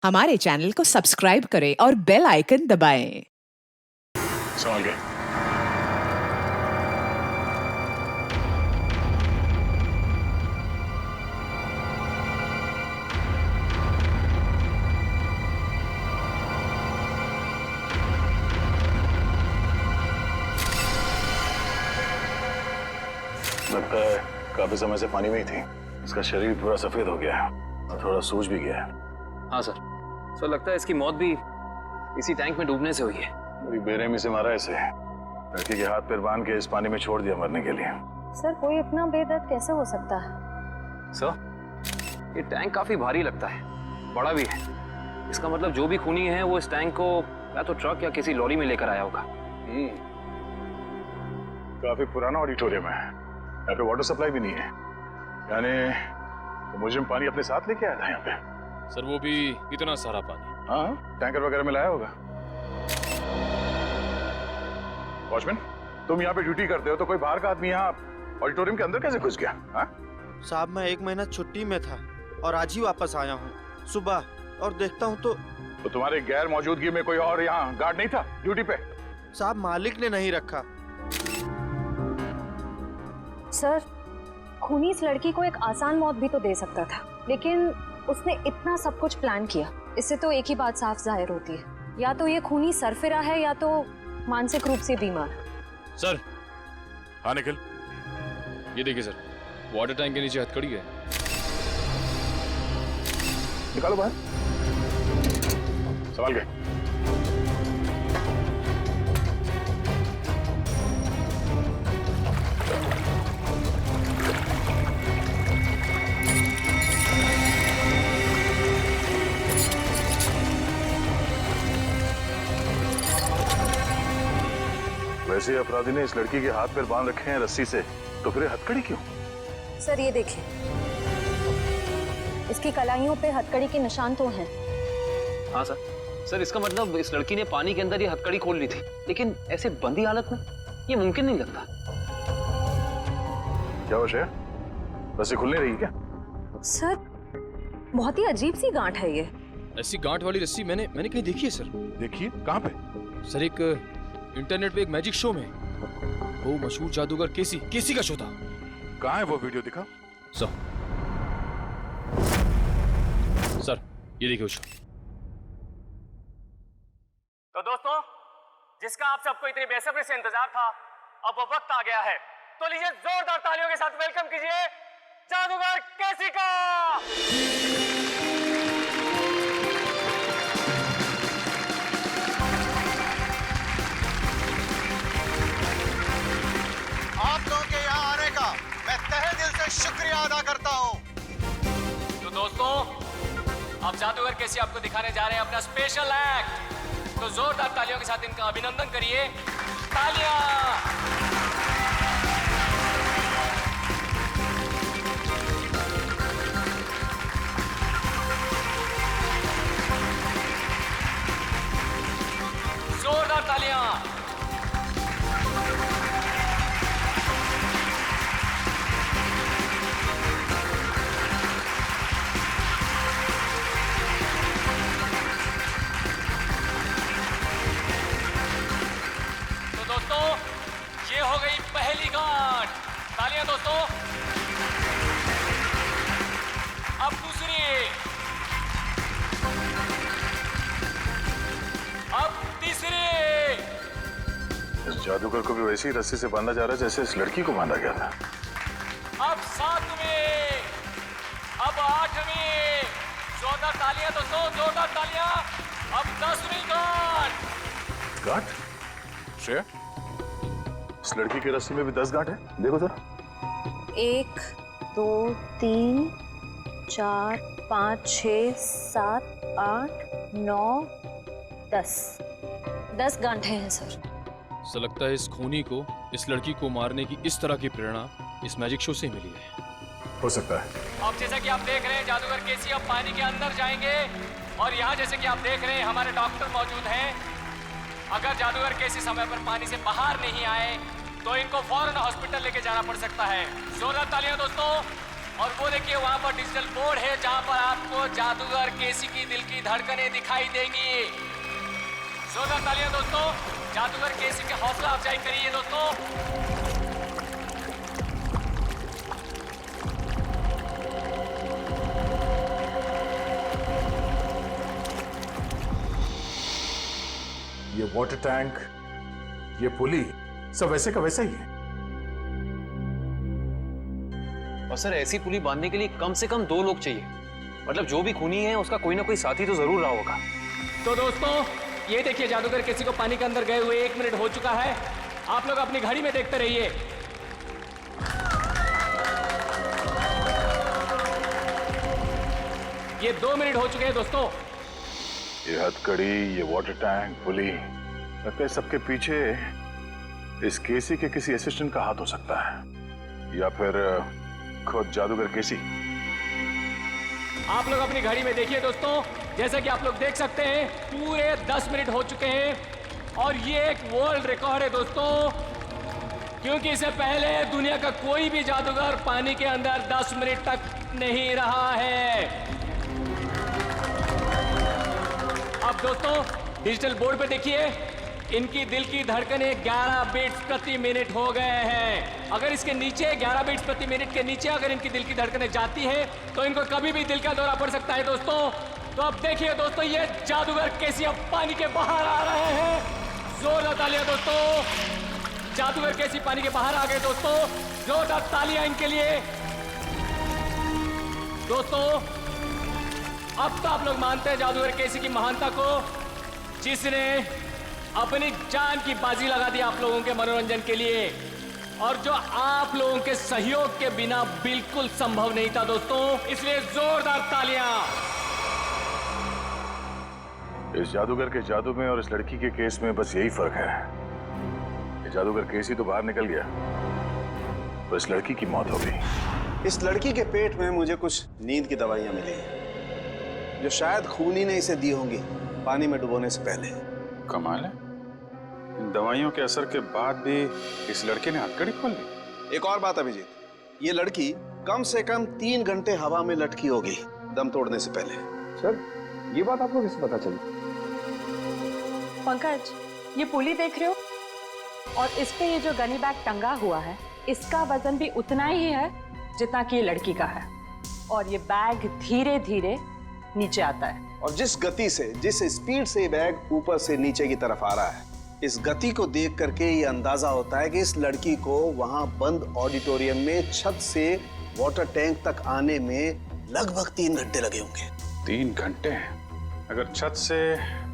हमारे चैनल को सब्सक्राइब करें और बेल आइकन दबाएं। समझ गए। लगता है काफी समय से पानी में ही थी। इसका शरीर पूरा सफेद हो गया है और थोड़ा सूज भी गया है। हाँ सर लगता है इसकी मौत भी इसी टैंक में डूबने से हुई है। बड़ी बेरहमी से मारा इसे। लड़की के हाथ पैर बांध के इस पानी में छोड़ दिया मरने के लिए। सर कोई इतना बेदर्द कैसे हो सकता है? सर ये टैंक काफी भारी लगता है, बड़ा भी है। इसका मतलब जो भी खूनी है वो इस टैंक को या तो ट्रक या किसी लॉरी में लेकर आया होगा। काफी पुराना ऑडिटोरियम है, यहाँ पे वाटर सप्लाई भी नहीं है। यानी मुजरिम पानी अपने साथ लेके आया था यहाँ पे। सर वो भी इतना सारा पानी? हाँ, टैंकर वगैरह में लाया होगा। वॉचमैन, तुम यहाँ पे ड्यूटी करते हो तो कोई बाहर का आदमी यहाँ ऑडिटोरियम के अंदर कैसे घुस गया? हाँ? साहब मैं 1 महीना छुट्टी में था और आज ही वापस आया हूँ सुबह, और देखता हूँ तो तुम्हारे गैर मौजूदगी में कोई और यहाँ गार्ड नहीं था ड्यूटी पे? साहब मालिक ने नहीं रखा। सर खूनी इस लड़की को एक आसान मौत भी तो दे सकता था, लेकिन उसने इतना सब कुछ प्लान किया। इससे तो एक ही बात साफ जाहिर होती है, या तो ये खूनी सरफिरा है या तो मानसिक रूप से बीमार। सर। हाँ निखिल, ये देखिए सर, वाटर टैंक के नीचे हथकड़ी है। निकालो बाहर, संभाल के। वैसे अपराधी ने इस लड़की के हाथ पैर बांध रखे हैं रस्सी से, तो फिर हथकड़ी क्यों? सर ये देखिए, इसकी कलाइयों पे हथकड़ी के निशान तो हैं। हाँ सर इसका मतलब इस लड़की ने पानी के अंदर ये हथकड़ी खोल ली थी, लेकिन ऐसे बंदी हालत में ये मुमकिन नहीं लगता। क्या हो श्रेया, रस्सी खुल नहीं रही क्या? सर बहुत ही अजीब सी गांठ है ये। ऐसी गांठ वाली रस्सी मैंने कहीं देखी है सर। देखिए कहाँ पे? सर एक इंटरनेट पे एक मैजिक शो में, वो मशहूर जादूगर केसी का शो था। कहाँ है वो वीडियो, दिखा। सर ये देखिए शो। तो दोस्तों, जिसका आप सबको इतनी बेसब्री से इंतजार था, अब वो वक्त आ गया है। तो लीजिए जोरदार तालियों के साथ वेलकम कीजिए जादूगर केसी का। आप लोगों के यहाँ आने का मैं तहे दिल से शुक्रिया अदा करता हूँ। तो दोस्तों, अब जादूगर केसी आपको दिखाने जा रहे हैं अपना स्पेशल एक्ट। तो जोरदार तालियों के साथ इनका अभिनंदन करिए। तालियां। जोरदार तालियां। तो दोस्तों, ये हो गई पहली गांठ। तालियां दोस्तों। अब दूसरी, अब तीसरी। इस जादूगर को भी वैसी ही रस्सी से बांधा जा रहा है जैसे इस लड़की को बांधा गया था। अब 7वीं, अब 8वीं। जोरदार तालियां दोस्तों, जोरदार तालियां। अब 10वीं गांठ। गांठ? श्रेया, इस लड़की की रस्सी में भी 10 गांठ है, देखो जरा। 1 2 3 4 5 6 7 8 9 10 गांठें हैं सर। सर लगता है इस खूनी को इस लड़की को मारने की इस तरह की प्रेरणा इस मैजिक शो से मिली है। हो सकता है। अब जैसा कि आप देख रहे हैं जादूगर केसी अब पानी के अंदर जाएंगे, और यहाँ जैसे कि आप देख रहे हैं हमारे डॉक्टर मौजूद हैं। अगर जादूगर केसी समय पर पानी से बाहर नहीं आए तो इनको फौरन हॉस्पिटल लेके जाना पड़ सकता है। जोरदार तालियां दोस्तों। और वो देखिए वहां पर डिजिटल बोर्ड है जहां पर आपको जादूगर केसी की दिल की धड़कनें दिखाई देंगी। जोरदार तालियां दोस्तों, जादूगर केसी की हौसला अफजाई करिए दोस्तों। ये वाटर टैंक, ये पुली, सब वैसे का वैसा ही है। और सर ऐसी पुली बांधने के लिए कम से कम 2 लोग चाहिए। मतलब जो भी खूनी है उसका कोई ना कोई साथी तो जरूर रहा होगा। तो दोस्तों ये देखिए जादूगर केसी को पानी के अंदर गए हुए 1 मिनट हो चुका है। आप लोग अपनी घड़ी में देखते रहिए। ये 2 मिनट हो चुके हैं दोस्तों। ये हथकड़ी, ये वाटर टैंक, पुली, लगता है सबके पीछे इस केसी के किसी असिस्टेंट का हाथ हो सकता है, या फिर खुद जादूगर केसी। आप लोग अपनी घड़ी में देखिए दोस्तों, जैसा कि आप लोग देख सकते हैं पूरे 10 मिनट हो चुके हैं और ये एक वर्ल्ड रिकॉर्ड है दोस्तों, क्योंकि इससे पहले दुनिया का कोई भी जादूगर पानी के अंदर 10 मिनट तक नहीं रहा है। अब दोस्तों डिजिटल बोर्ड पे देखिए, इनकी दिल की धड़कनें 11 बीट्स प्रति मिनट हो गए हैं। अगर इसके नीचे 11 बीट्स प्रति मिनट के नीचे अगर इनकी दिल की धड़कनें जाती है तो इनको कभी भी दिल का दौरा पड़ सकता है दोस्तों। तो अब देखिए दोस्तों, ये जादूगर केसी अब पानी के बाहर आ रहे हैं। जोरदार तालियां दोस्तों, जादूगर केसी पानी के बाहर आ गए दोस्तों। जोरदार तालियां इनके लिए दोस्तों। अब तो आप लोग मानते हैं जादूगर केसी की महानता को, जिसने अपनी जान की बाजी लगा दी आप लोगों के मनोरंजन के लिए, और जो आप लोगों के सहयोग के बिना बिल्कुल संभव नहीं था दोस्तों। इसलिए जोरदार तालियां। इस जादूगर के जादू में और इस लड़की के केस में बस यही फर्क है। ये जादूगर केसी तो बाहर निकल गया, तो इस लड़की की मौत हो गई। इस लड़की के पेट में मुझे कुछ नींद की दवाइयां मिली, जो शायद खूनी ने इसे दी होंगी पानी में डुबोने से पहले। कमाल है, इन दवाइयों के असर के बाद भी इस लड़के ने हथकड़ी खोल ली। एक और बात अभिजीत, ये लड़की कम से कम 3 घंटे हवा में लटकी होगी दम तोड़ने से पहले। सर ये बात आपको कैसे पता चली? पंकज, ये पुली देख रहे हो, और इस पे ये जो गनी बैग टंगा हुआ है, इसका वजन भी उतना ही है जितना कि ये लड़की का है। और ये बैग धीरे धीरे नीचे आता है, और जिस गति से, जिस स्पीड से बैग ऊपर से नीचे की तरफ आ रहा है, इस गति को देख करके ये अंदाजा होता है कि इस लड़की को वहां बंद ऑडिटोरियम में छत से वाटर टैंक तक आने में लगभग 3 घंटे लगे होंगे। 3 घंटे? अगर छत से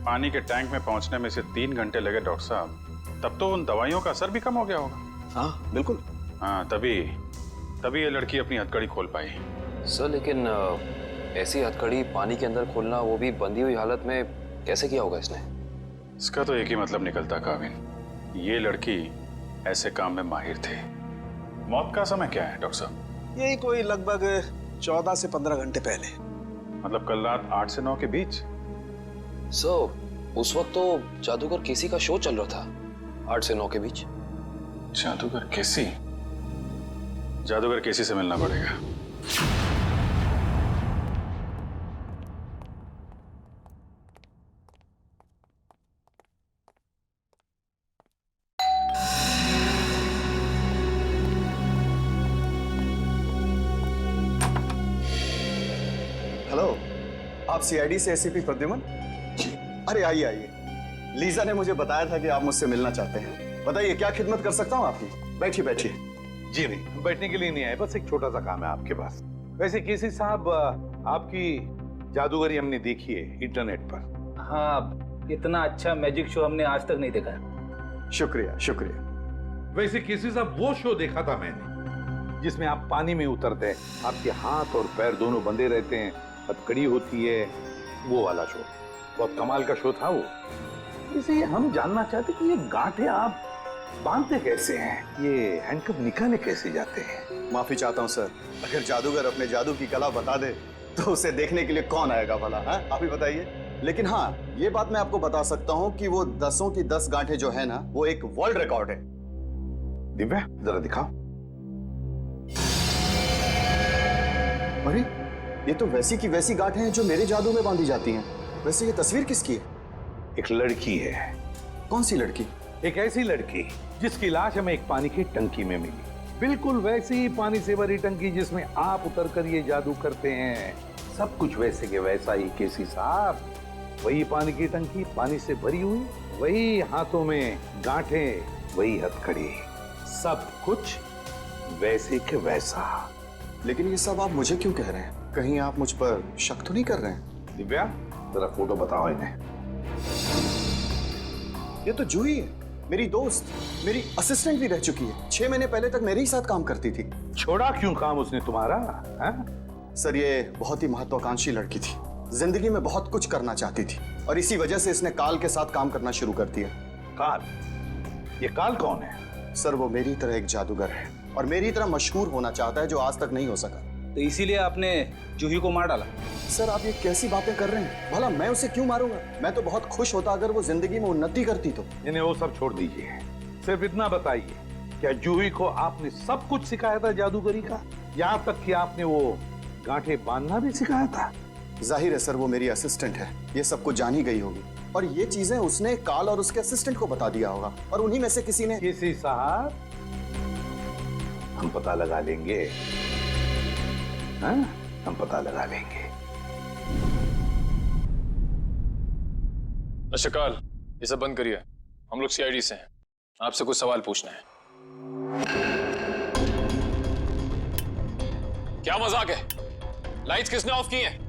पानी के टैंक में पहुंचने में से 3 घंटे लगे डॉक्टर साहब, तब तो उन दवाइयों का असर भी कम हो गया होगा। हाँ बिल्कुल। हाँ, तभी ये लड़की अपनी हथकड़ी खोल पाई। सर लेकिन ऐसी हथकड़ी पानी के अंदर खोलना, वो भी बंधी हुई हालत में, कैसे किया होगा इसने? इसका तो एक ही मतलब निकलता काविन, ये लड़की ऐसे काम में माहिर थी। मौत का समय क्या है डॉक्टर साहब? यही कोई लगभग 14 से 15 घंटे पहले। मतलब कल रात 8 से 9 के बीच? सर उस वक्त तो जादूगर केसी का शो चल रहा था, 8 से 9 के बीच। जादूगर केसी? जादूगर केसी से मिलना पड़ेगा। हेलो, आप सीआईडी से एसीपी प्रद्युमन? अरे आइए आइए, लीजा ने मुझे बताया था कि आप मुझसे मिलना चाहते हैं। बताइए क्या खिदमत कर सकता हूँ आपकी? बैठिए बैठिए। जी नहीं, बैठने के लिए नहीं आए, बस एक छोटा सा काम है आपके पास। वैसे केसी साहब, आपकी जादूगरी हमने देखी है इंटरनेट पर। हाँ, इतना अच्छा मैजिक शो हमने आज तक नहीं देखा। शुक्रिया शुक्रिया। वैसे केसी साहब, वो शो देखा था मैंने जिसमें आप पानी में उतरते हैं, आपके हाथ और पैर दोनों बंधे रहते हैं, हथकड़ी होती है, वो वाला शो। बहुत कमाल का शो था वो। इसलिए हम जानना चाहते कि ये गांठें आप बांधते कैसे हैं, ये हैंडकफ निकाले कैसे जाते हैं? माफी चाहता हूँ सर, अगर जादूगर अपने जादू की कला बता दे तो उसे देखने के लिए कौन आएगा भला? आप ही बताइए। लेकिन हाँ, ये बात मैं आपको बता सकता हूँ कि वो 10 की 10 गांठें जो है ना, वो एक वर्ल्ड रिकॉर्ड है। दिव्या, जरा दिखाओ। अरे ये तो वैसी की वैसी गांठें हैं जो मेरे जादू में बांधी जाती हैं। वैसे ये तस्वीर किसकी है? एक लड़की है। कौन सी लड़की? एक ऐसी लड़की जिसकी लाश हमें एक पानी की टंकी में मिली, बिल्कुल वैसी ही पानी से भरी टंकी जिसमें आप उतर कर ये जादू करते हैं। सब कुछ वैसे के वैसा ही केसी साहब। वही पानी की टंकी पानी से भरी हुई, वही हाथों में गांठें, वही हथकड़ी, सब कुछ वैसे के वैसा। लेकिन ये सब आप मुझे क्यों कह रहे हैं? कहीं आप मुझ पर शक तो नहीं कर रहे हैं? दिव्या जरा फोटो बताओ इन्हें। ये तो जूही है, मेरी दोस्त, मेरी असिस्टेंट भी रह चुकी है। 6 महीने पहले तक मेरे ही साथ काम करती थी। छोड़ा क्यों काम उसने तुम्हारा? सर ये बहुत ही महत्वाकांक्षी लड़की थी, जिंदगी में बहुत कुछ करना चाहती थी और इसी वजह से इसने काल के साथ काम करना शुरू कर दिया। काल? ये काल कौन है? सर वो मेरी तरह एक जादूगर है और मेरी तरह मशहूर होना चाहता है, जो आज तक नहीं हो सका। तो इसीलिए आपने जूही को मार डाला? सर आप ये कैसी बातें कर रहे हैं? भला मैं उसे क्यों मारूंगा? मैं तो बहुत खुश होता अगर वो जिंदगी में उन्नति करती तो। इन्हें वो सब छोड़ दीजिए, सिर्फ इतना बताइए, क्या जूही को आपने सब कुछ सिखाया था जादूगरी का? यहाँ तक कि आपने वो गांठें बांधना भी सिखाया था? जाहिर है सर वो मेरी असिस्टेंट है, ये सब कुछ जान ही गई होगी और ये चीजें उसने काल और उसके असिस्टेंट को बता दिया होगा और उन्हीं में से किसी ने। किसी साहब हम पता लगा लेंगे, हाँ? हम पता लगा लेंगे। मिस्टर काल, ये सब बंद करिए, हम लोग सीआईडी से हैं, आपसे कुछ सवाल पूछना है। क्या मजाक है? लाइट्स किसने ऑफ की हैं?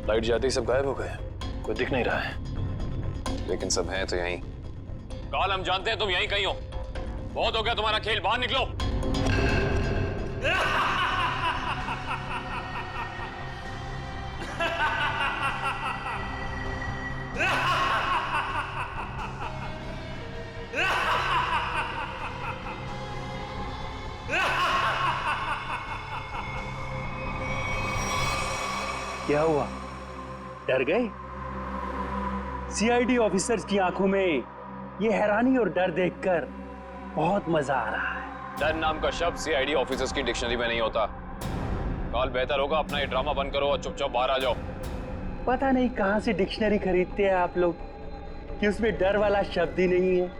लाइट जाते ही सब गायब हो गए, कोई दिख नहीं रहा है। लेकिन सब हैं तो यहीं। काल हम जानते हैं तुम यहीं कहीं हो, बहुत हो गया तुम्हारा खेल, बाहर निकलो। क्या हुआ? डर गए? सीआईडी ऑफिसर्स की आंखों में ये हैरानी और डर देखकर बहुत मजा आ रहा है। डर नाम का शब्द सीआईडी ऑफिसर्स की डिक्शनरी में नहीं होता। काल बेहतर होगा अपना ये ड्रामा बंद करो और चुपचाप बाहर आ जाओ। पता नहीं कहां से डिक्शनरी खरीदते हैं आप लोग कि उसमें डर वाला शब्द ही नहीं है।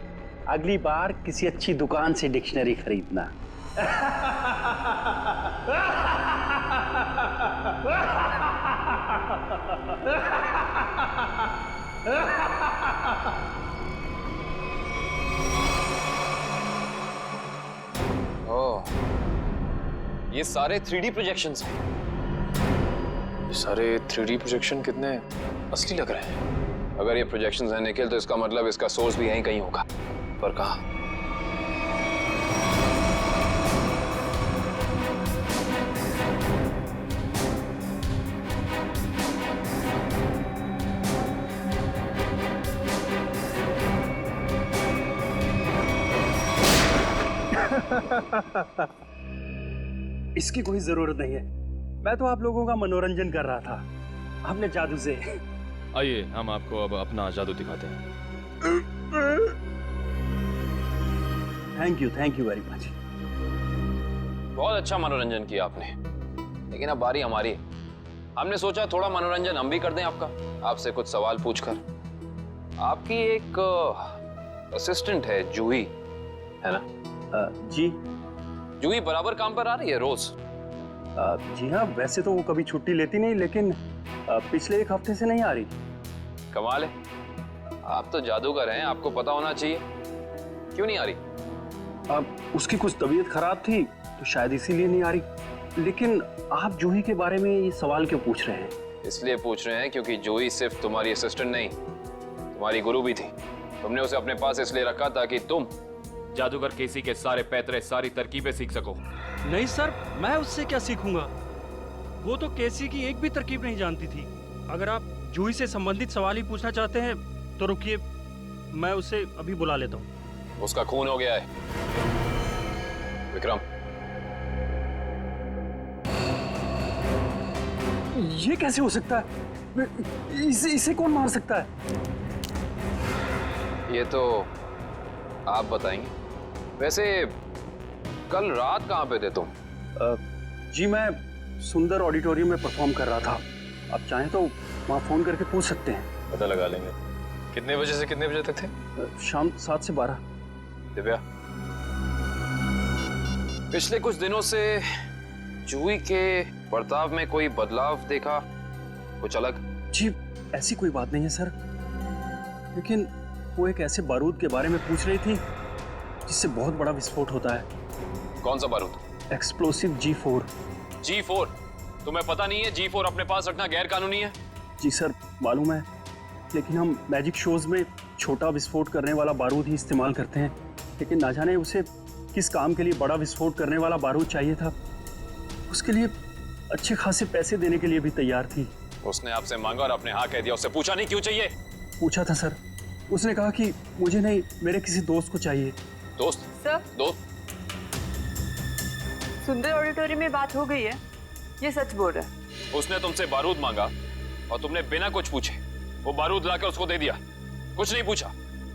अगली बार किसी अच्छी दुकान से डिक्शनरी खरीदना। ओह, ये सारे 3D प्रोजेक्शंस हैं। ये सारे 3D प्रोजेक्शन कितने असली लग रहे हैं। अगर ये प्रोजेक्शंस हैं निखिल, तो इसका मतलब इसका सोर्स भी यहीं कहीं होगा। पर कहाँ? इसकी कोई जरूरत नहीं है, मैं तो आप लोगों का मनोरंजन कर रहा था अपने जादू से। आइए हम आपको अब अपना जादू दिखाते हैं। Thank you very much. बहुत अच्छा मनोरंजन किया आपने, लेकिन अब बारी हमारी है। हमने सोचा थोड़ा मनोरंजन हम भी कर दें आपका, आपसे कुछ सवाल पूछकर। आपकी एक असिस्टेंट है जूही, है ना? जी। जूही बराबर काम पर आ रही है रोज? जी हाँ, वैसे तो वो कभी छुट्टी लेती नहीं, लेकिन पिछले 1 हफ्ते से नहीं आ रही। कमाल है, आप तो जादूगर हैं, आपको पता होना चाहिए। क्यों नहीं आ रही? उसकी कुछ तबीयत खराब थी तो शायद इसीलिए नहीं आ रही। लेकिन आप जूही के बारे में ये सवाल क्यों पूछ रहे हैं? इसलिए पूछ रहे हैं क्योंकि जूही सिर्फ तुम्हारी असिस्टेंट नहीं, तुम्हारी गुरु भी थी। तुमने उसे अपने पास इसलिए रखा ताकि तुम जादूगर केसी के सारे पैतरे, सारी तरकीबें सीख सको। नहीं सर, मैं उससे क्या सीखूंगा? वो तो केसी की एक भी तरकीब नहीं जानती थी। अगर आप जूही से संबंधित सवाल ही पूछना चाहते हैं तो रुकिए, मैं उसे अभी बुला लेता हूँ। उसका खून हो गया है। विक्रम, ये कैसे हो सकता है? इसे कौन मार सकता है? ये तो आप बताएंगे। वैसे कल रात कहाँ पे थे तुम? जी मैं सुंदर ऑडिटोरियम में परफॉर्म कर रहा था। आप चाहें तो वहाँ फोन करके पूछ सकते हैं। पता लगा लेंगे। कितने बजे से कितने बजे तक थे? शाम 7 से 12। दिव्या, पिछले कुछ दिनों से जूही के बर्ताव में कोई बदलाव देखा? कुछ अलग? जी ऐसी कोई बात नहीं है सर, लेकिन वो एक ऐसे बारूद के बारे में पूछ रही थी जिससे बहुत बड़ा विस्फोट होता है। कौन सा बारूद? Explosive G4। G4? तुम्हें पता नहीं है G4 अपने पास रखना गैर कानूनी है? जी सर मालूम है, लेकिन हम मैजिक शोज में छोटा विस्फोट करने वाला बारूद ही इस्तेमाल करते हैं। लेकिन ना जाने उसे किस काम के लिए बड़ा विस्फोट करने वाला बारूद चाहिए था। उसके लिए अच्छे खासे पैसे देने के लिए भी तैयार थी। उसने आपसे मांगा और आपने हाँ कह दिया। उससे पूछा नहीं क्यों चाहिए? पूछा था सर, उसने कहा कि मुझे नहीं, मेरे किसी दोस्त को चाहिए। दोस्त? सर, दोस्त? सुंदर ऑडिटोरियम में बात हो गई है, ये सच बोल रहा है। उसने तुमसे बारूद मांगा और तुमने बिना कुछ पूछे वो बारूद लाकर उसको दे दिया, कुछ नहीं पूछा।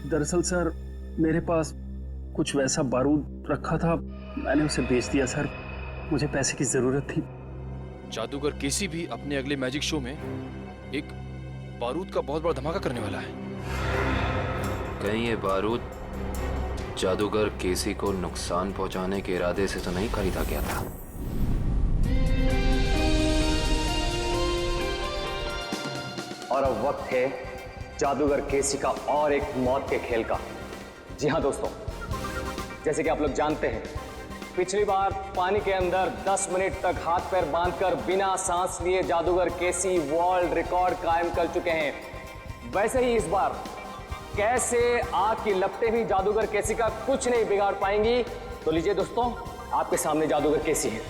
दरअसल सर मेरे पास कुछ वैसा बारूद रखा था, मैंने उसे बेच दिया सर। मुझे पैसे की जरूरत थी। जादूगर केसी भी अपने अगले मैजिक शो में एक बारूद का बहुत बड़ा धमाका करने वाला है। कहीं ये बारूद जादूगर केसी को नुकसान पहुंचाने के इरादे से तो नहीं खरीदा गया था? और अब वक्त है जादूगर केसी का और एक मौत के खेल का। जी हाँ दोस्तों, जैसे कि आप लोग जानते हैं, पिछली बार पानी के अंदर 10 मिनट तक हाथ पैर बांधकर बिना सांस लिए जादूगर केसी वर्ल्ड रिकॉर्ड कायम कर चुके हैं। वैसे ही इस बार कैसे आग की लपटें भी जादूगर केसी का कुछ नहीं बिगाड़ पाएंगी। तो लीजिए दोस्तों, आपके सामने जादूगर केसी है।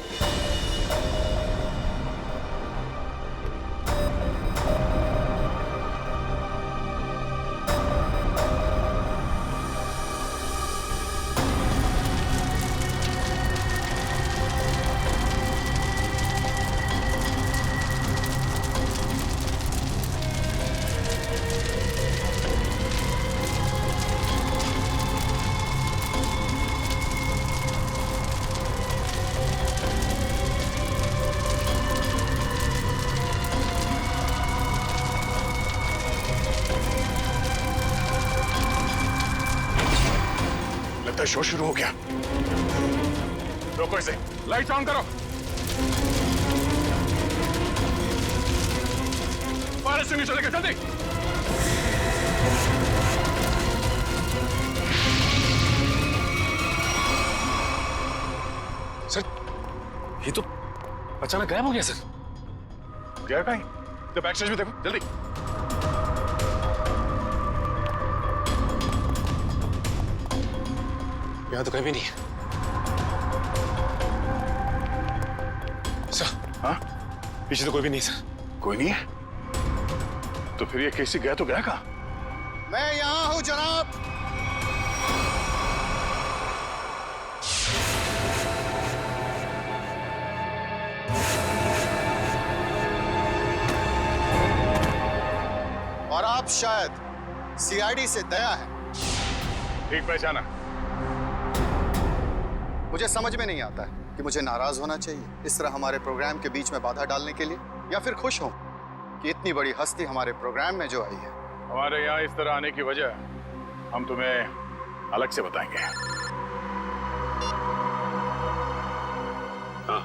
शो शुरू हो गया। रोको इसे, लाइट ऑन करो। फायर एक्सटिंग्विशर लेकर जल्दी। सर, ये तो अचानक गायब हो गया सर। गया कहीं? तो बैक स्टेज में देखो जल्दी। यहाँ तो कहीं भी नहीं है। सर, हाँ? पीछे तो कोई भी नहीं सर। कोई नहीं है? तो फिर ये केसी गया तो गया कहाँ? मैं यहाँ हूँ जनाब। और आप शायद सीआईडी से दया है। ठीक पहचाना। मुझे समझ में नहीं आता है कि मुझे नाराज होना चाहिए इस तरह हमारे प्रोग्राम के बीच में बाधा डालने के लिए, या फिर खुश हूं कि इतनी बड़ी हस्ती हमारे प्रोग्राम में जो आई है। हमारे यहाँ इस तरह आने की वजह हम तुम्हें अलग से बताएंगे। हाँ,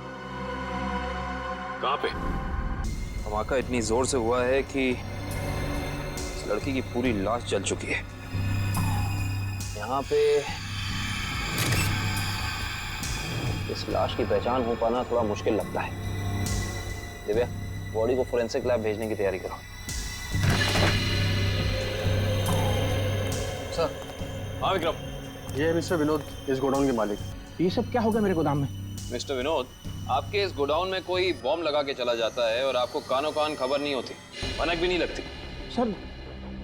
कहाँ पे? धमाका इतनी जोर से हुआ है कि इस लड़की की पूरी लाश जल चुकी है। यहाँ पे इस लाश की पहचान हो पाना थोड़ा मुश्किल लगता है। दिव्या, बॉडी को फोरेंसिक लैब भेजने की तैयारी करो। सर। हाँ विक्रम। ये है मिस्टर विनोद, इस गोडाउन के मालिक। ये सब क्या होगा मेरे गोदाम में? मिस्टर विनोद, आपके इस गोडाउन में कोई बॉम्ब लगा के चला जाता है और आपको कानों कान खबर नहीं होती, भनक भी नहीं लगती। सर,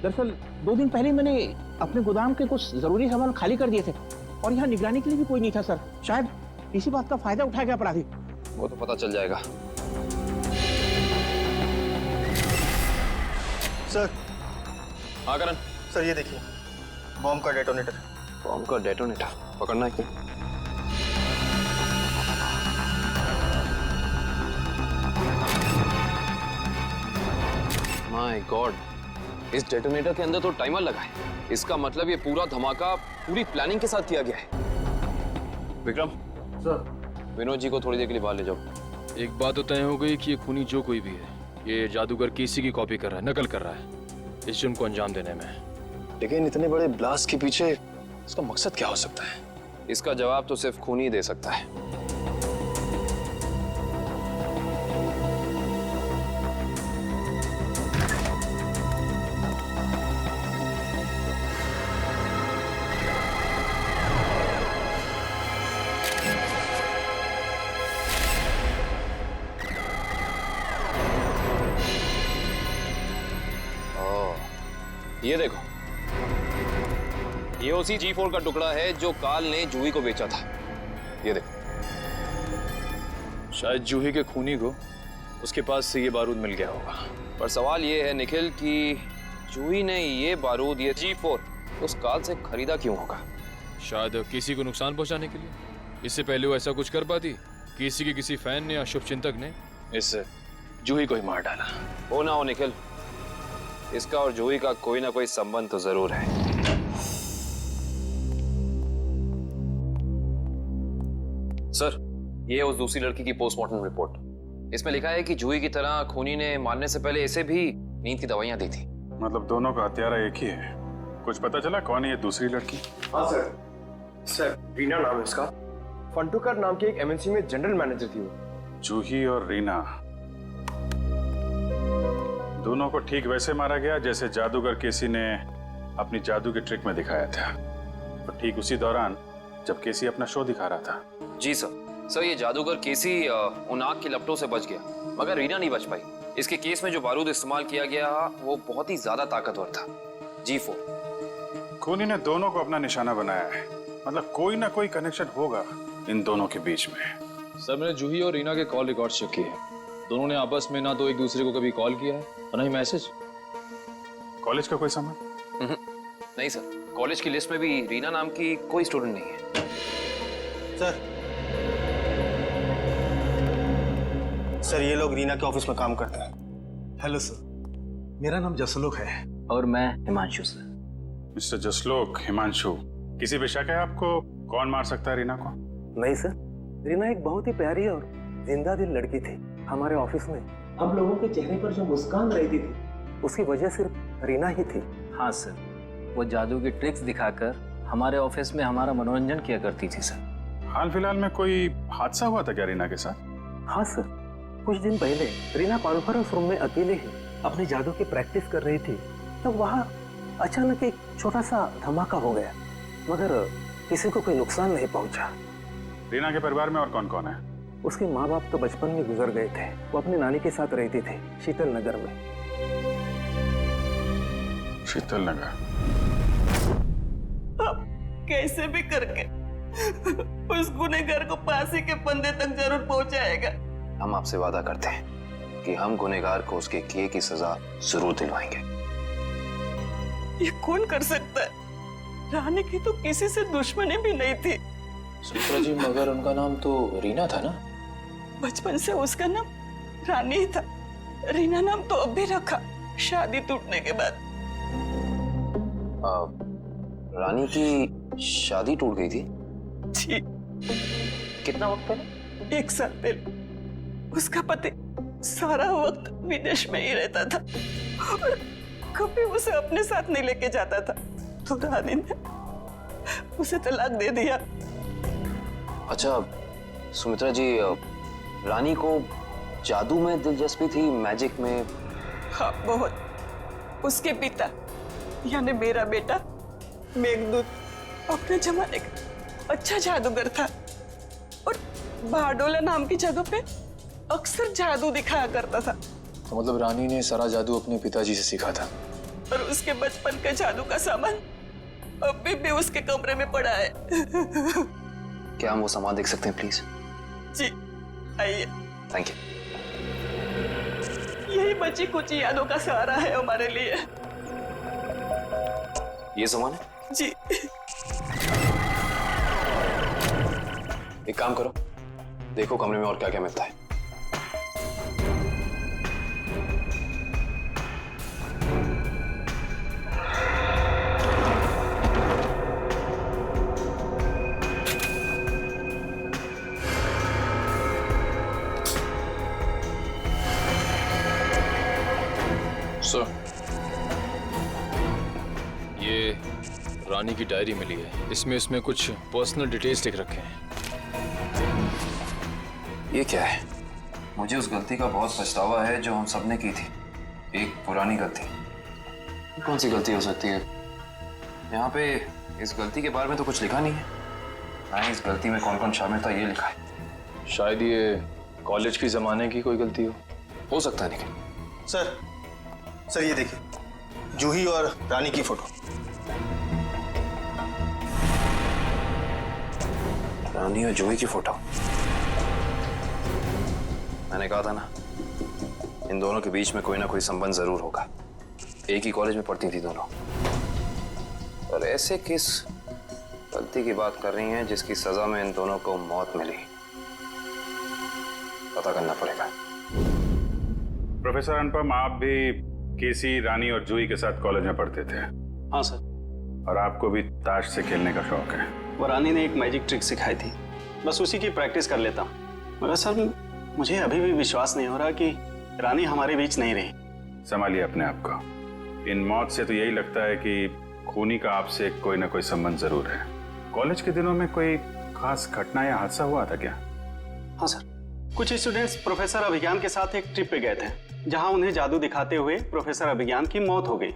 दरअसल 2 दिन पहले मैंने अपने गोदाम के कुछ जरूरी सामान खाली कर दिए थे और यहाँ निगरानी के लिए भी कोई नहीं था सर। शायद इसी बात का फायदा उठा गया अपराधी। वो तो पता चल जाएगा। सर। हाँ करण। सर ये देखिए, बॉम्ब का डेटोनेटर। बॉम्ब का डेटोनेटर पकड़ना है क्या? माय गॉड, इस डेटोनेटर के अंदर तो टाइमर लगा है। इसका मतलब ये पूरा धमाका पूरी प्लानिंग के साथ किया गया है। विक्रम सर, विनोद जी को थोड़ी देर के लिए बाहर ले जाओ। एक बात तो तय हो गई कि ये खूनी जो कोई भी है, ये जादूगर केसी की कॉपी कर रहा है, नकल कर रहा है इस जुर्म को अंजाम देने में। लेकिन इतने बड़े ब्लास्ट के पीछे इसका मकसद क्या हो सकता है? इसका जवाब तो सिर्फ खूनी दे सकता है। ये देखो, ये उसी G4 का टुकड़ा है जो काल ने जूही को बेचा था। ये देखो, शायद जूही के खूनी को उसके पास से ये बारूद मिल गया होगा। पर सवाल ये है निखिल कि जूही ने ये बारूद, ये G4 उस काल से खरीदा क्यों होगा? शायद किसी को नुकसान पहुंचाने के लिए। इससे पहले वो ऐसा कुछ कर पाती? किसी के किसी फैन ने या शुभचिंतक ने इससे जूही को ही मार डाला। हो ना हो निखिल, इसका और जूही का कोई ना कोई संबंध तो जरूर है। सर, ये उस दूसरी लड़की की पोस्टमार्टम रिपोर्ट। इसमें लिखा है कि जूही की तरह खूनी ने मारने से पहले इसे भी नींद की दवाइयां दी थी। मतलब दोनों का हत्यारा एक ही है। कुछ पता चला कौन है ये दूसरी लड़की? हाँ सर, रीना नाम है इसका। फंटूकर नाम की एक एमएनसी में जनरल मैनेजर थी वो। जूही और रीना दोनों को ठीक वैसे मारा गया जैसे जादूगर केसी ने अपनी जादू के ट्रिक में दिखाया था। और ठीक उसी दौरान जब केसी अपना शो दिखा रहा था। जी सर, ये जादूगर केसी उन आग की लपटों से बच गया, मगर रीना नहीं बच पाई। इसके केस में जो बारूद इस्तेमाल किया गया वो बहुत ही ज्यादा ताकतवर था, G4। खूनी ने दोनों को अपना निशाना बनाया है। मतलब कोई ना कोई कनेक्शन होगा इन दोनों के बीच में। सर, मैंने जूही और रीना के कॉल रिकॉर्ड चेक किए। दोनों ने आपस में ना तो एक दूसरे को कभी कॉल किया है और ना ही मैसेज। कॉलेज का कोई संबंध? नहीं सर, कॉलेज की लिस्ट में भी रीना नाम की कोई स्टूडेंट नहीं है। सर, ये लोग रीना के ऑफिस में काम करते हैं। हेलो सर, मेरा नाम जसलोक है। और मैं हिमांशु सर। मिस्टर जसलोक, हिमांशु, किसी भी शक है आपको कौन मार सकता है रीना को? नहीं सर, रीना एक बहुत ही प्यारी और जिंदा दिल लड़की थी। हमारे ऑफिस में हम लोगों के चेहरे पर जो मुस्कान रहती थी उसकी वजह सिर्फ रीना ही थी। हाँ सर, वो जादू की ट्रिक्स दिखाकर हमारे ऑफिस में हमारा मनोरंजन किया करती थी सर। हाल फिलहाल में कोई हादसा हुआ था क्या रीना के साथ? हाँ सर, कुछ दिन पहले रीना कॉन्फ्रेंस रूम में अकेले ही अपनी जादू की प्रैक्टिस कर रही थी, तब वहाँ अचानक एक छोटा सा धमाका हो गया, मगर किसी को कोई नुकसान नहीं पहुंचा। रीना के परिवार में और कौन कौन है? उसके माँ बाप तो बचपन में गुजर गए थे। वो अपनी नानी के साथ रहती थी शीतल नगर में। शीतल नगर? अब कैसे भी करके उस गुनहगार को फांसी के फंदे तक जरूर पहुंचाएगा। हम आपसे वादा करते हैं कि हम गुनहगार को उसके किए की सजा जरूर दिलवाएंगे। ये कौन कर सकता है? रानी की तो किसी से दुश्मनी भी नहीं थी। सुमित्रा जी, मगर उनका नाम तो रीना था ना? बचपन से उसका नाम रानी ही था। रीना नाम तो अब भी रखा, शादी टूटने के बाद। रानी की शादी टूट गई थी? जी। कितना वक्त पहले? 1 साल पहले। उसका पति सारा वक्त विदेश में ही रहता था और कभी उसे अपने साथ नहीं लेके जाता था, तो रानी ने उसे तलाक दे दिया। अच्छा सुमित्रा जी, रानी को जादू में दिलचस्पी थी, मैजिक में? हाँ, बहुत। उसके पिता यानी मेरा बेटा मेघदूत अपने जमाने का अच्छा जादूगर था और बारडोला नाम की जगह पे अक्सर जादू दिखाया करता था। तो मतलब रानी ने सारा जादू अपने पिताजी से सीखा था? और उसके बचपन का जादू का सामान अभी भी उसके कमरे में पड़ा है। क्या हम वो सामान देख सकते हैं प्लीज? जी आइए। Thank you. यही बची कुछ यादों का सहारा है हमारे लिए। ये सामान है? जी। एक काम करो, देखो कमरे में और क्या क्या मिलता है। सर, ये रानी की डायरी मिली है। इसमें कुछ पर्सनल डिटेल्स लिख रखे हैं। ये क्या है? मुझे उस गलती का बहुत पछतावा है जो हम सबने की थी। एक पुरानी गलती। कौन सी गलती हो सकती है? यहाँ पे इस गलती के बारे में तो कुछ लिखा नहीं है। ना ही इस गलती में कौन कौन शामिल था ये लिखा है। शायद ये कॉलेज की जमाने की कोई गलती हो सकता है। लेकिन सर ये देखिए, जूही और रानी की फोटो। रानी और जूही की फोटो। मैंने कहा था ना, इन दोनों के बीच में कोई ना कोई संबंध जरूर होगा। एक ही कॉलेज में पढ़ती थी दोनों। और ऐसे किस गलती की बात कर रही हैं जिसकी सजा में इन दोनों को मौत मिली? पता करना पड़ेगा। प्रोफेसर अनुपम, आप भी केसी, रानी और जूही के साथ कॉलेज में पढ़ते थे? हाँ सर। और आपको भी ताश से खेलने का शौक है? वो रानी ने एक मैजिक ट्रिक सिखाई थी, बस उसी की प्रैक्टिस कर लेता हूँ। मगर सर मुझे अभी भी विश्वास नहीं हो रहा कि रानी हमारे बीच नहीं रही। संभालिए अपने आप को। इन मौत से तो यही लगता है कि खूनी का आपसे कोई ना कोई संबंध जरूर है। कॉलेज के दिनों में कोई खास घटना या हादसा हुआ था क्या? हाँ सर, कुछ स्टूडेंट्स प्रोफेसर अभिज्ञान के साथ एक ट्रिप पे गए थे, जहां उन्हें जादू दिखाते हुए प्रोफेसर अभिज्ञान की मौत हो गई।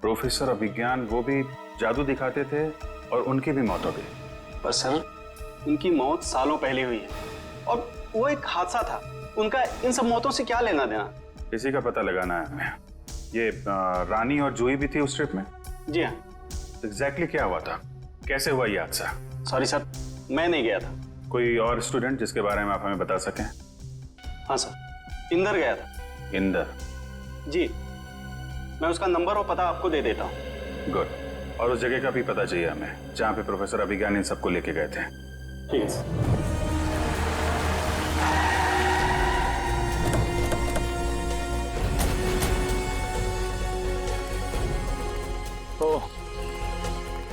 प्रोफेसर अभिज्ञान वो भी जादू दिखाते थे और उनकी भी मौत हो गई? पर सर उनकी मौत सालों पहले हुई है और वो एक हादसा था। उनका इन सब मौतों से क्या लेना देना? इसी का पता लगाना है हमें। ये रानी और जूही भी थी उस ट्रिप में? जी हाँ। एग्जैक्टली क्या हुआ था? कैसे हुआ ये हादसा? सॉरी सर, मैं नहीं गया था। कोई और स्टूडेंट जिसके बारे में आप हमें बता सकें? हाँ सर, इंदर गया था। इंदर? जी, मैं उसका नंबर और पता आपको दे देता हूँ। गुड। और उस जगह का भी पता चाहिए हमें जहाँ पे प्रोफेसर अभिज्ञान इन सबको लेके गए थे। ठीक है सर।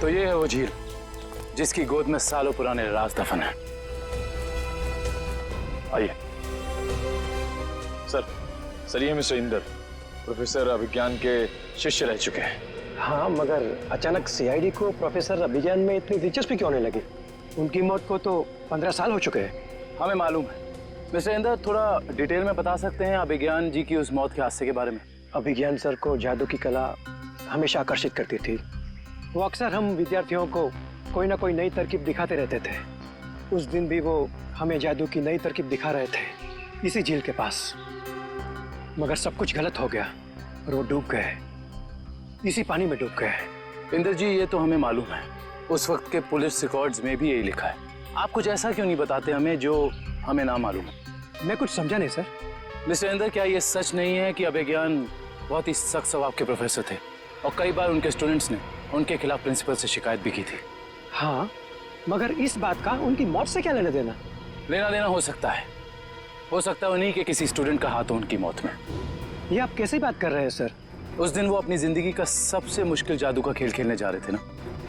तो ये है वो झील जिसकी गोद में सालों पुराने राज दफन है। आइए। सर ये मिस्टर इंदर प्रोफेसर अभिज्ञान के शिष्य रह चुके हैं। हाँ, मगर अचानक सीआईडी को प्रोफेसर अभिज्ञान में इतनी दिलचस्पी क्यों नहीं लगी? उनकी मौत को तो 15 साल हो चुके हैं। हमें मालूम है। मिस्टर इंदर, थोड़ा डिटेल में बता सकते हैं अभिज्ञान जी की उस मौत के हादसे के बारे में? अभिज्ञान सर को जादू की कला हमेशा आकर्षित करती थी। वो अक्सर हम विद्यार्थियों को कोई ना कोई नई तरकीब दिखाते रहते थे। उस दिन भी वो हमें जादू की नई तरकीब दिखा रहे थे इसी झील के पास। मगर सब कुछ गलत हो गया और वो डूब गए, इसी पानी में डूब गए। इंदर जी, ये तो हमें मालूम है। उस वक्त के पुलिस रिकॉर्ड्स में भी यही लिखा है। आप कुछ ऐसा क्यों नहीं बताते हमें जो हमें ना मालूम है? मैं कुछ समझा नहीं सर। मिस्टर इंदर, क्या ये सच नहीं है कि अभिज्ञान बहुत ही सख्त स्वभाव के प्रोफेसर थे और कई बार उनके स्टूडेंट्स ने उनके खिलाफ प्रिंसिपल से शिकायत भी की थी? हाँ, मगर इस बात का उनकी मौत से क्या लेना देना? लेना देना हो सकता है उन्हीं के किसी स्टूडेंट का हाथ हो उनकी मौत में। ये आप कैसे बात कर रहे हैं सर? उस दिन वो अपनी जिंदगी का सबसे मुश्किल जादू का खेल खेलने जा रहे थे ना,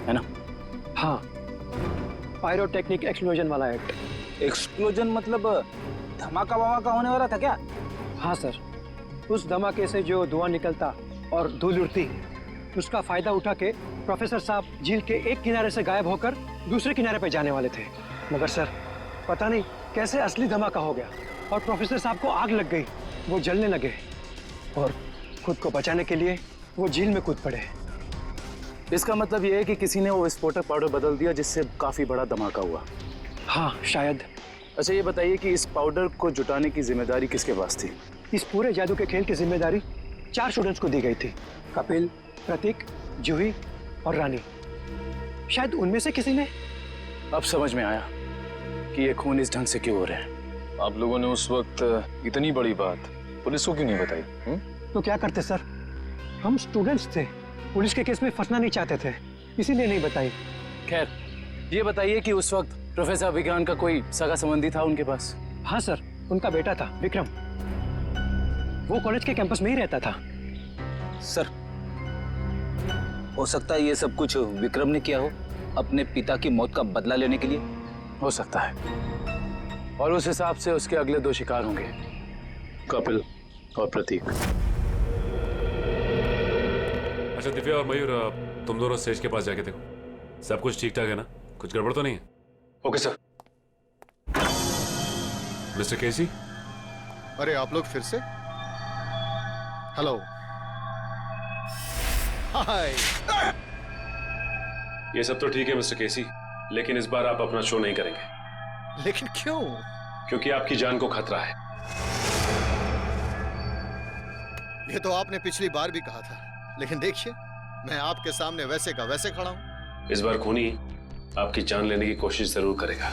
है ना? हाँ, पायरोटेक्निक एक्सप्लोजन वाला एक्ट। एक्सप्लोजन मतलब धमाका वमाका होने वाला था क्या? हाँ सर, उस धमाके से जो धुआं निकलता और धूल उड़ती, उसका फायदा उठा के प्रोफेसर साहब झील के एक किनारे से गायब होकर दूसरे किनारे पे जाने वाले थे। मगर सर पता नहीं कैसे असली धमाका हो गया और प्रोफेसर साहब को आग लग गई। वो जलने लगे और खुद को बचाने के लिए वो झील में कूद पड़े। इसका मतलब ये है कि किसी ने वो विस्फोटक पाउडर बदल दिया जिससे काफी बड़ा धमाका हुआ। हाँ शायद। अच्छा ये बताइए कि इस पाउडर को जुटाने की जिम्मेदारी किसके पास थी? इस पूरे जादू के खेल की जिम्मेदारी 4 स्टूडेंट्स को दी गई थी, कपिल, प्रतीक, जूही और रानी। शायद उनमें से किसी ने। अब समझ में आया कि ये खून इस ढंग से क्यों हो रहे हैं। आप लोगों ने उस वक्त इतनी बड़ी बात पुलिस को क्यों नहीं बताई? तो क्या करते सर, हम स्टूडेंट्स थे, पुलिस के केस में फंसना नहीं चाहते थे, इसीलिए नहीं बताई। खैर ये बताइए कि उस वक्त प्रोफेसर अभिज्ञान का कोई सगा संबंधी था उनके पास? हाँ सर, उनका बेटा था विक्रम, वो कॉलेज के कैंपस में ही रहता था। सर, हो सकता है ये सब कुछ विक्रम ने किया हो अपने पिता की मौत का बदला लेने के लिए। हो सकता है, और उस हिसाब से उसके अगले 2 शिकार होंगे, कपिल और प्रतीक। अच्छा दिव्या और मयूर, तुम दोनों स्टेज के पास जाके देखो सब कुछ ठीक ठाक है ना, कुछ गड़बड़ तो नहीं है? Okay sir. मिस्टर केसी। अरे आप लोग फिर से? हेलो। हाय। ये सब तो ठीक है मिस्टर केसी, लेकिन इस बार आप अपना शो नहीं करेंगे। लेकिन क्यों? क्योंकि आपकी जान को खतरा है। ये तो आपने पिछली बार भी कहा था, लेकिन देखिए मैं आपके सामने वैसे का वैसे खड़ा हूं। इस बार खूनी आपकी जान लेने की कोशिश जरूर करेगा।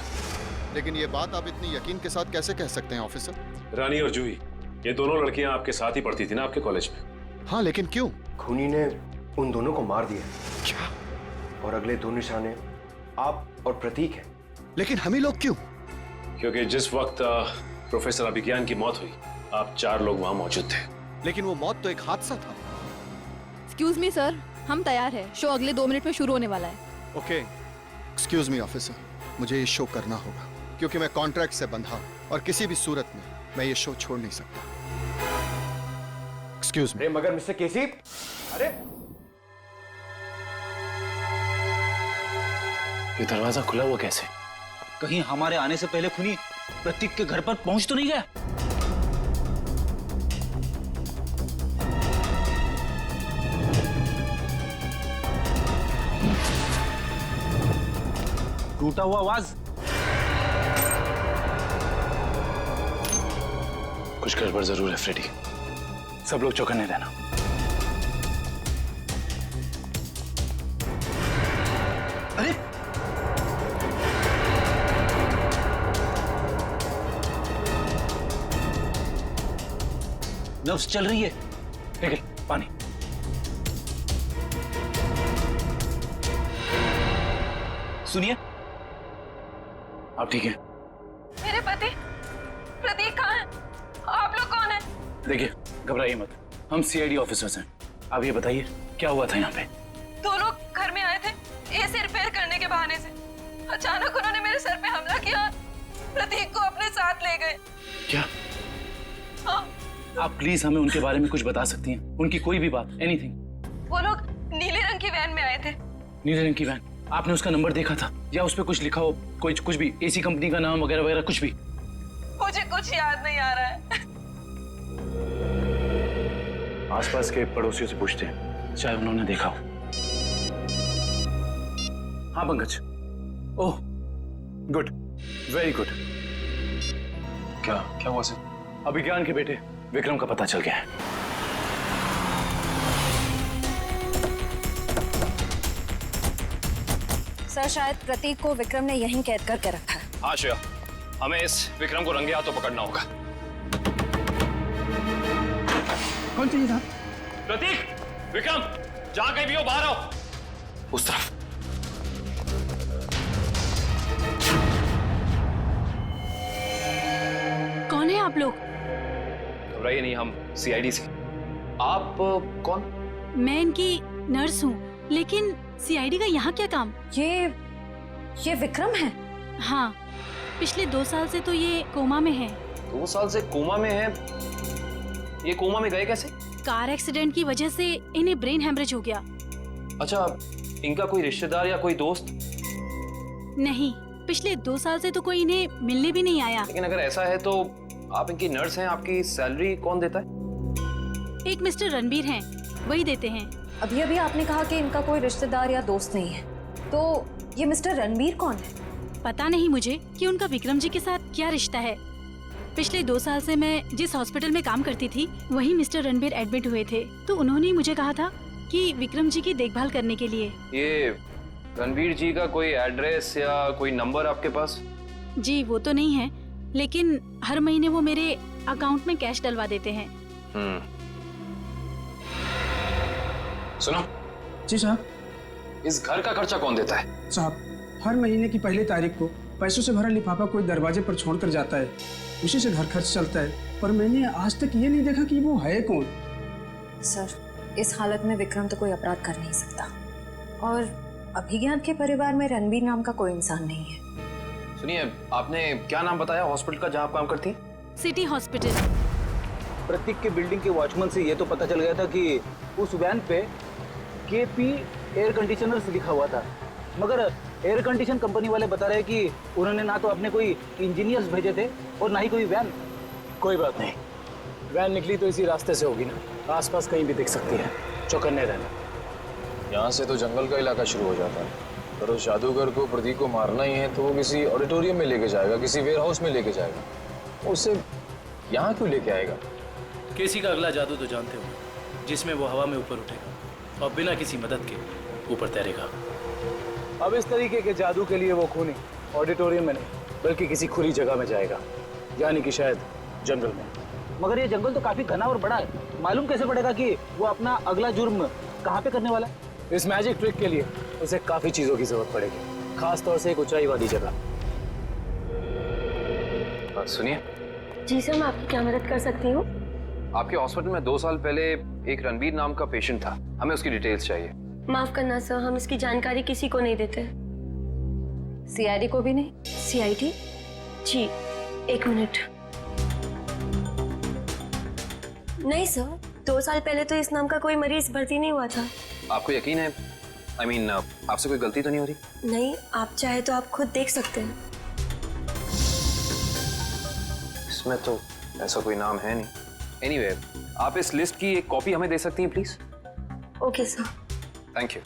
लेकिन ये बात आप इतनी यकीन के साथ कैसे कह सकते हैं ऑफिसर? रानी और जूही, ये दोनों लड़कियां आपके साथ ही पढ़ती थी ना आपके कॉलेज में? हाँ, लेकिन क्यों? खूनी ने उन दोनों को मार दिया। क्या? और अगले 2 निशाने आप और प्रतीक हैं। लेकिन हम ही लोग क्यों? क्योंकि जिस वक्त प्रोफेसर अभिज्ञान की मौत हुई, आप 4 लोग वहां मौजूद थे। लेकिन वो मौत तो एक हादसा था। एक्सक्यूज मी सर, हम तैयार हैं। शो अगले 2 मिनट में शुरू होने वाला है। ओके, एक्सक्यूज मी ऑफिसर, मुझे ये शो करना होगा क्योंकि मैं कॉन्ट्रैक्ट से बंधा हूं और किसी भी सूरत में मैं ये शो छोड़ नहीं सकता। Excuse me. मगर मिस्टर केसी, अरे ये दरवाजा खुला हुआ कैसे? कहीं हमारे आने से पहले खूनी प्रतीक के घर पर पहुंच तो नहीं गया? टूटा हुआ आवाज। कुछ गड़बड़ जरूर है फ्रेडी, सब लोग चौकन्ने रहना। अरे नर्व्स चल रही है। ठीक है, पानी। सुनिए, आप ठीक हैं? मेरे पति प्रतीक कहाँ है? आप लोग कौन हैं? देखिए, घबराइए मत, हम सीआईडी ऑफिसर्स हैं। आप ये बताइए क्या हुआ था यहाँ पे? 2 लोग घर में आए थे एसी रिपेयर करने के बहाने से। अचानक उन्होंने मेरे सर पे हमला किया, प्रतीक को अपने साथ ले गए। क्या? हाँ। आप प्लीज हमें उनके बारे में कुछ बता सकती हैं? उनकी कोई भी बात, एनीथिंग। वो लोग नीले रंग की वैन में आए थे। नीले रंग की वैन? आपने उसका नंबर देखा था या उस पे कुछ लिखा हो, कुछ भी, एसी कंपनी का नाम वगैरह वगैरह कुछ भी? मुझे कुछ याद नहीं आ रहा है। आसपास के पड़ोसियों से पूछते हैं, चाहे उन्होंने देखा हो। हाँ Pankaj. Oh good, very good. क्या हुआ सर? अभिज्ञान के बेटे विक्रम का पता चल गया है। सर, शायद प्रतीक को विक्रम ने यहीं कैद करके रखा है। हाँ श्रेया, हमें इस विक्रम को रंगे हाथों पकड़ना होगा। कौन चाहिए था? प्रतीक, विक्रम, जहां कहीं भी हो बाहर आओ। उस तरफ। कौन है आप लोग? घबराइए नहीं, हम सीआईडी से। आप कौन? मैं इनकी नर्स हूँ, लेकिन सीआईडी का यहाँ क्या काम? ये विक्रम है? हाँ, पिछले 2 साल से तो ये कोमा में है। 2 साल से कोमा में है? ये कोमा में गए कैसे? कार एक्सीडेंट की वजह से इन्हें ब्रेन हेमरेज हो गया। अच्छा, इनका कोई रिश्तेदार या कोई दोस्त? नहीं, पिछले 2 साल से तो कोई इन्हें मिलने भी नहीं आया। लेकिन अगर ऐसा है तो आप इनकी नर्स हैं, आपकी सैलरी कौन देता है? एक मिस्टर रणबीर हैं, वही देते हैं। अभी आपने कहा कि इनका कोई रिश्तेदार या दोस्त नहीं है, तो ये मिस्टर रणबीर कौन है? पता नहीं मुझे कि उनका विक्रम जी के साथ क्या रिश्ता है। पिछले 2 साल से मैं जिस हॉस्पिटल में काम करती थी, वहीं मिस्टर रणबीर एडमिट हुए थे, तो उन्होंने मुझे कहा था कि विक्रम जी की देखभाल करने के लिए। ये रणबीर जी का कोई एड्रेस या कोई नंबर आपके पास? जी वो तो नहीं है, लेकिन हर महीने वो मेरे अकाउंट में कैश डलवा देते हैं। सुनो। जी साहब। इस घर का खर्चा कौन देता है? साहब, हर महीने की पहली तारीख को पैसों से भरा लिफाफा कोई दरवाजे पर छोड़कर जाता है, उसी से घर खर्च चलता है, पर मैंने आज तक ये नहीं देखा कि वो है कौन। सर, इस हालत में विक्रम तो कोई अपराध कर नहीं सकता, और अभिज्ञान के परिवार में रणबीर नाम का कोई इंसान नहीं है। सुनिए, आपने क्या नाम बताया हॉस्पिटल का जहाँ आप काम करती हैं? City hospital. प्रतीक के बिल्डिंग के वॉचमैन से ये तो पता चल गया था कि उस वैन पे केपी एयर कंडीशनर्स लिखा हुआ था, मगर एयर कंडीशन कंपनी वाले बता रहे हैं कि उन्होंने ना तो अपने कोई इंजीनियर्स भेजे थे और ना ही कोई वैन। कोई बात नहीं, वैन निकली तो इसी रास्ते से होगी ना, आसपास कहीं भी दिख सकती है, चौकन्ने रहना। यहाँ से तो जंगल का इलाका शुरू हो जाता है, पर उस जादूगर को प्रतीक को मारना ही है तो वो किसी ऑडिटोरियम में लेके जाएगा, किसी वेयर हाउस में लेके जाएगा, उससे यहाँ क्यों लेके आएगा? केसी का अगला जादू तो जानते हो, जिसमें वो हवा में ऊपर उठेगा और बिना किसी मदद के ऊपर तैरेगा। अब इस तरीके के जादू के लिए वो खूनी ऑडिटोरियम में नहीं बल्कि किसी खुली जगह में जाएगा, यानी कि शायद जंगल में। मगर ये जंगल तो काफी घना और बड़ा है, मालूम कैसे पड़ेगा कि वो अपना अगला जुर्म कहाँ पे करने वाला है? इस मैजिक ट्रिक के लिए उसे काफी चीजों की जरूरत पड़ेगी, खास तौर से एक ऊंचाई वाली जगह। सुनिए जी सर, मैं आपकी क्या मदद कर सकती हूँ? आपके हॉस्पिटल में 2 साल पहले एक रणबीर नाम का पेशेंट था, हमें उसकी डिटेल्स चाहिए। माफ करना सर, हम इसकी जानकारी किसी को नहीं देते। सीआईडी को भी नहीं? सीआईडी? जी, 1 मिनट। नहीं सर, 2 साल पहले तो इस नाम का कोई मरीज भर्ती नहीं हुआ था। आपको यकीन है? I mean, आपसे कोई गलती तो नहीं हो रही? नहीं, आप चाहे तो आप खुद देख सकते हैं। इसमें तो ऐसा कोई नाम है नहीं। Anyway, आप इस लिस्ट की एक कॉपी हमें दे सकती हैं please? Okay sir. Thank you.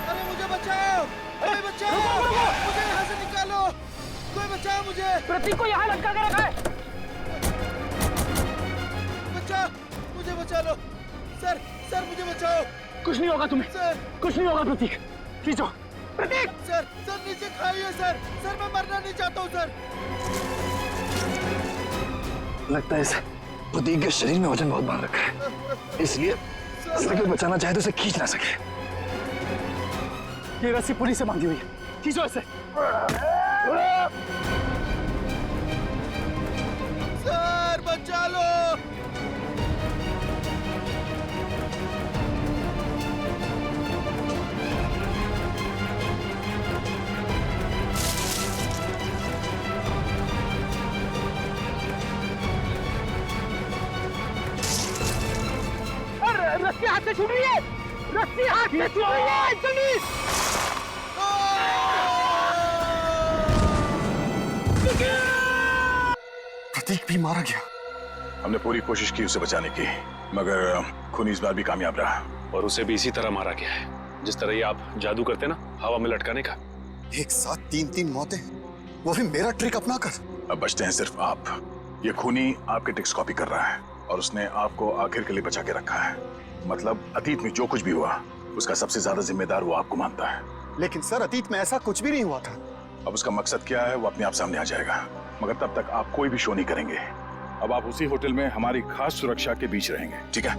अरे मुझे बचाओ! कोई बचाओ! मुझे यहाँ से निकालो! कोई बचाओ मुझे! प्रतीक को यहाँ लटका के रखा है। बचाओ! मुझे बचा लो! सर, सर मुझे बचाओ! कुछ नहीं होगा तुम्हें। सर! कुछ नहीं होगा प्रतीक। खींचो। प्रतीक! सर, सर नीचे खाइए सर! सर मैं मरना नहीं चाहता हूँ सर! लगता है इसे प्रतीक के शरीर में वजन बहुत बांध रखा है, इसलिए इसे कोई बचाना चाहे तो इसे खींच ना सके। ये रस्सी पुलिस से बांधी हुई है, खींचो इसे। सर बचा लो! रस्सी हाथ से छूट रही है, रस्सी हाथ से छूट रही है, जल्दी! प्रतीक भी मारा गया। हमने पूरी कोशिश की उसे बचाने की, मगर खूनी इस बार भी कामयाब रहा। और उसे भी इसी तरह मारा गया है, जिस तरह ये आप जादू करते ना, हवा में लटकाने का। एक साथ 3-3 मौतें, वो भी मेरा ट्रिक अपना कर। अब बचते हैं सिर्फ आप। ये खूनी आपके ट्रिक्स कॉपी कर रहा है और उसने आपको आखिर के लिए बचा के रखा है। मतलब अतीत में जो कुछ भी हुआ, उसका सबसे ज्यादा जिम्मेदार वो आपको मानता है। लेकिन सर, अतीत में ऐसा कुछ भी नहीं हुआ था। अब उसका मकसद क्या है वो अपने आप सामने आ जाएगा, मगर तब तक आप कोई भी शो नहीं करेंगे। अब आप उसी होटल में हमारी खास सुरक्षा के बीच रहेंगे, ठीक है?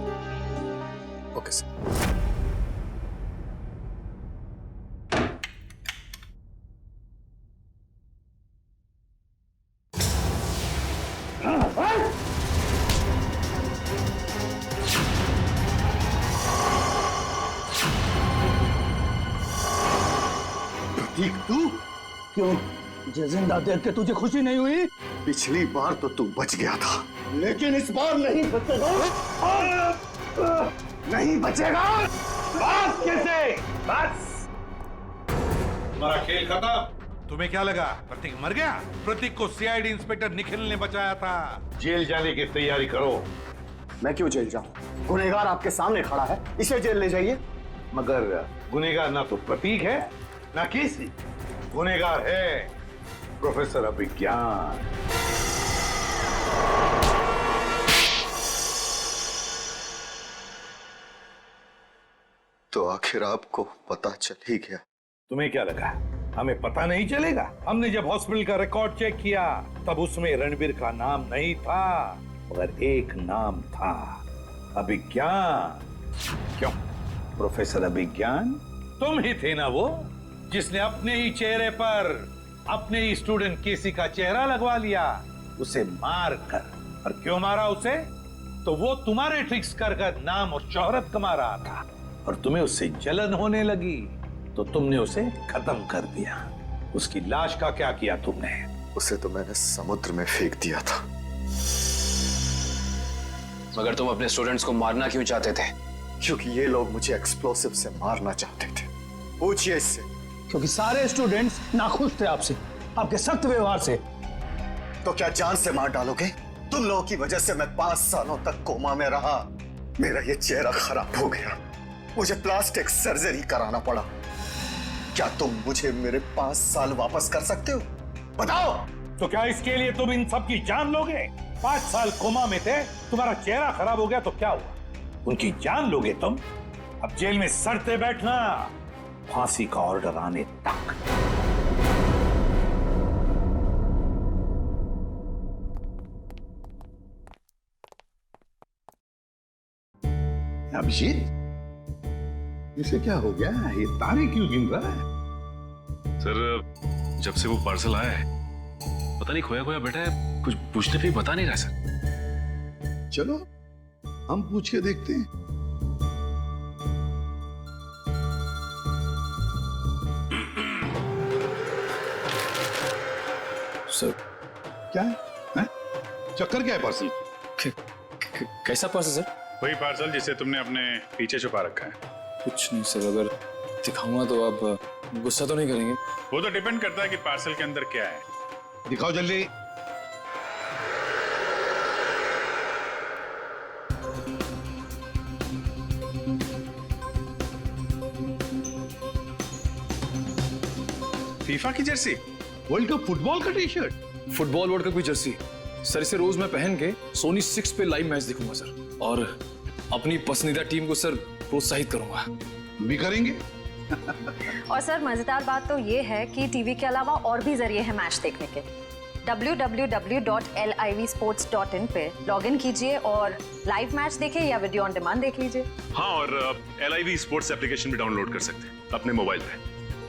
Okay sir. प्रतीक, तू क्यों? मुझे जिंदा देख के तुझे खुशी नहीं हुई? पिछली बार तो तू बच गया था, लेकिन इस बार नहीं बचेगा। नहीं बचेगा। बस कैसे? बस! तुम्हारा खेल खत्म। तुम्हें क्या लगा प्रतीक मर गया? प्रतीक को सीआईडी इंस्पेक्टर निखिल ने बचाया था। जेल जाने की तैयारी करो। मैं क्यों जेल जाऊं? गुनहगार आपके सामने खड़ा है, इसे जेल ले जाइए। मगर गुनहगार ना तो प्रतीक है ना केसी, गुनहगार है प्रोफेसर अभिज्ञान। तो आखिर आपको पता चल ही गया। तुम्हें क्या लगा हमें पता नहीं चलेगा? हमने जब हॉस्पिटल का रिकॉर्ड चेक किया तब उसमें रणबीर का नाम नहीं था, मगर एक नाम था, अभिज्ञान। क्यों प्रोफेसर अभिज्ञान, तुम ही थे ना वो जिसने अपने ही चेहरे पर अपने ही स्टूडेंट केसी का चेहरा लगवा लिया, उसे मार कर। और क्यों मारा उसे? तो वो तुम्हारे ट्रिक्स कर कर नाम और शोहरत कमा रहा था और तुम्हें उससे जलन होने लगी, तो तुमने उसे खत्म कर दिया। उसकी लाश का क्या किया तुमने? उसे तो मैंने समुद्र में फेंक दिया था। मगर तुम अपने स्टूडेंट्स को मारना क्यों चाहते थे? क्योंकि ये लोग मुझे एक्सप्लोसिव से मारना चाहते थे। पूछिए इससे। क्योंकि सारे स्टूडेंट्स नाखुश थे आपसे, आपके सख्त व्यवहार से। तो क्या जान से मार डालोगे? तुम लोगों की वजह से मैं 5 सालों तक कोमा में रहा। मेरा ये चेहरा खराब हो गया, मुझे प्लास्टिक सर्जरी कराना पड़ा। क्या तुम मुझे मेरे 5 साल वापस कर सकते हो? बताओ। तो क्या इसके लिए तुम इन सब की जान लोगे? 5 साल कोमा में थे, तुम्हारा चेहरा खराब हो गया तो क्या हुआ? उनकी जान लोगे तुम? अब जेल में सड़ते बैठना, फांसी का ऑर्डर आने तक। अभिजीत, इसे क्या हो गया? ये तारे क्यों गिन रहा है? सर, जब से वो पार्सल आया है पता नहीं खोया खोया बैठा है, कुछ पूछने पे बता नहीं रहा सर। चलो हम पूछ के देखते हैं। सर क्या है? चक्कर क्या है पार्सल? कैसा पार्सल सर? वही पार्सल जिसे तुमने अपने पीछे छुपा रखा है। कुछ नहीं सर, अगर दिखाऊंगा तो आप गुस्सा तो नहीं करेंगे? वो तो डिपेंड करता है कि पार्सल के अंदर क्या है। दिखाओ जल्दी। फीफा की जर्सी, वर्ल्ड कप फुटबॉल का T shirt, football world cup की जर्सी सर, इसे रोज मैं पहन के सोनी 6 पे लाइव मैच देखूंगा सर, और अपनी पसंदीदा टीम को सर प्रोत्साहित करूंगा। भी करेंगे। और सर मजेदार बात तो ये है कि टीवी के अलावा और भी जरिए हैं मैच देखने के। www.livsports.in पे लॉगिन कीजिए और लाइव मैच देखिए या वीडियो ऑन डिमांड देख लीजिए। हाँ, और LIV स्पोर्ट्स एप्लीकेशन भी डाउनलोड कर सकते हैं अपने मोबाइल पे,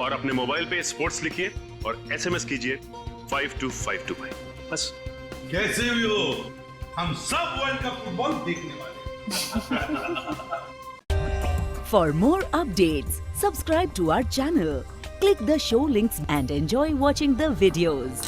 और अपने मोबाइल पे स्पोर्ट्स लिखिए और SMS कीजिए 52525। बस। कैसे भी हो, हम सब वर्ल्ड कप फुटबॉल देखने वाले। For more updates, subscribe to our channel, click the show links and enjoy watching the videos.